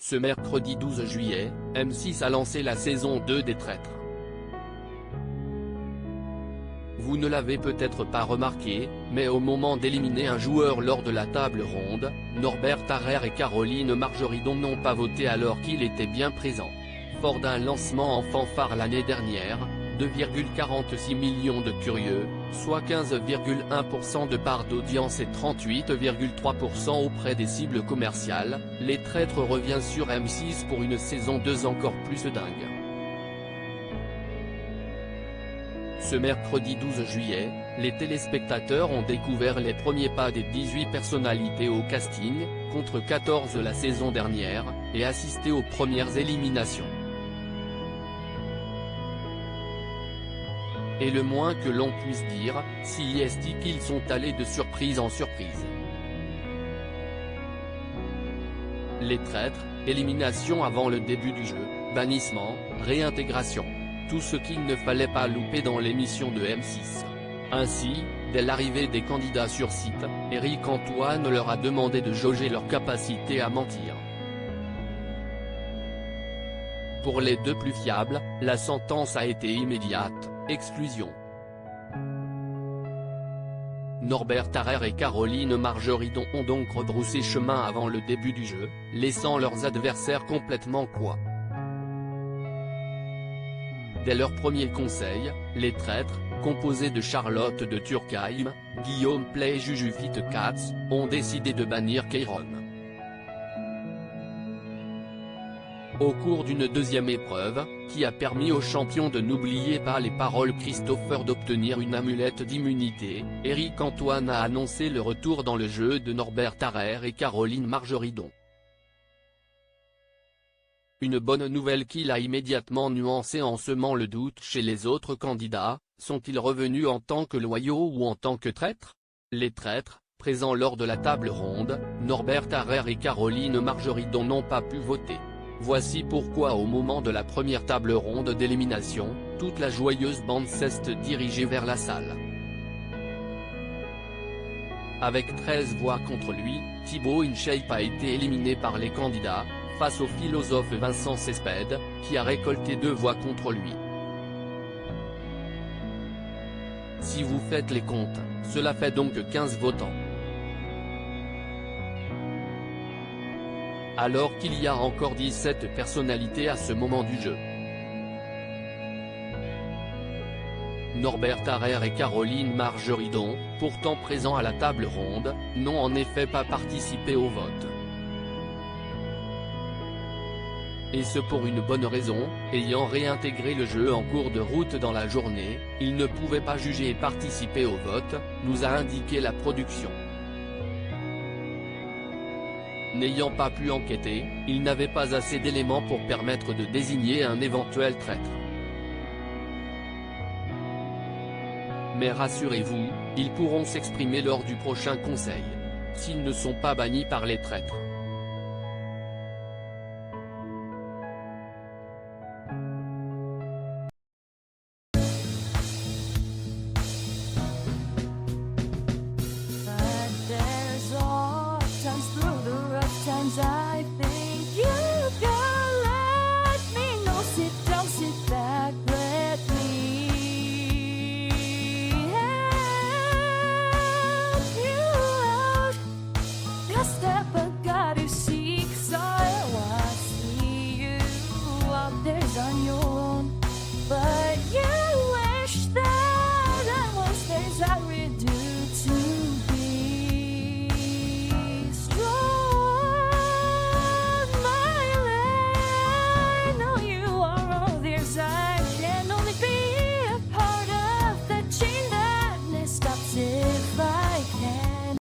Ce mercredi 12 juillet, M6 a lancé la saison 2 des Traîtres. Vous ne l'avez peut-être pas remarqué, mais au moment d'éliminer un joueur lors de la table ronde, Norbert Tarrer et Caroline Margeridon n'ont pas voté alors qu'il était bien présent. Fort d'un lancement en fanfare l'année dernière, 2,46 millions de curieux, soit 15,1% de part d'audience et 38,3% auprès des cibles commerciales, Les Traîtres revient sur M6 pour une saison 2 encore plus dingue. Ce mercredi 12 juillet, les téléspectateurs ont découvert les premiers pas des 18 personnalités au casting, contre 14 la saison dernière, et assisté aux premières éliminations. Et le moins que l'on puisse dire, si est qu'ils sont allés de surprise en surprise. Les Traîtres, élimination avant le début du jeu, bannissement, réintégration. Tout ce qu'il ne fallait pas louper dans l'émission de M6. Ainsi, dès l'arrivée des candidats sur site, Éric Antoine leur a demandé de jauger leur capacité à mentir. Pour les deux plus fiables, la sentence a été immédiate, exclusion. Norbert Tarrer et Caroline Margeridon ont donc rebroussé chemin avant le début du jeu, laissant leurs adversaires complètement cois. Dès leur premier conseil, les Traîtres, composés de Charlotte de Turckheim, Guillaume Play et Jujufit Katz, ont décidé de bannir Keiron. Au cours d'une deuxième épreuve, qui a permis aux champions de n'oublier pas les paroles Christopher d'obtenir une amulette d'immunité, Éric Antoine a annoncé le retour dans le jeu de Norbert Tarrer et Caroline Margeridon. Une bonne nouvelle qu'il a immédiatement nuancée en semant le doute chez les autres candidats, sont-ils revenus en tant que loyaux ou en tant que traîtres? Les Traîtres, présents lors de la table ronde, Norbert Tarrer et Caroline Margeridon n'ont pas pu voter. Voici pourquoi au moment de la première table ronde d'élimination, toute la joyeuse bande s'est dirigée vers la salle. Avec 13 voix contre lui, Thibaut InShape a été éliminé par les candidats, face au philosophe Vincent Cespedes, qui a récolté 2 voix contre lui. Si vous faites les comptes, cela fait donc 15 votants. Alors qu'il y a encore 17 personnalités à ce moment du jeu. Norbert Tarrer et Caroline Margeridon, pourtant présents à la table ronde, n'ont en effet pas participé au vote. Et ce pour une bonne raison, ayant réintégré le jeu en cours de route dans la journée, ils ne pouvaient pas juger et participer au vote, nous a indiqué la production. N'ayant pas pu enquêter, ils n'avaient pas assez d'éléments pour permettre de désigner un éventuel traître. Mais rassurez-vous, ils pourront s'exprimer lors du prochain conseil. S'ils ne sont pas bannis par les Traîtres.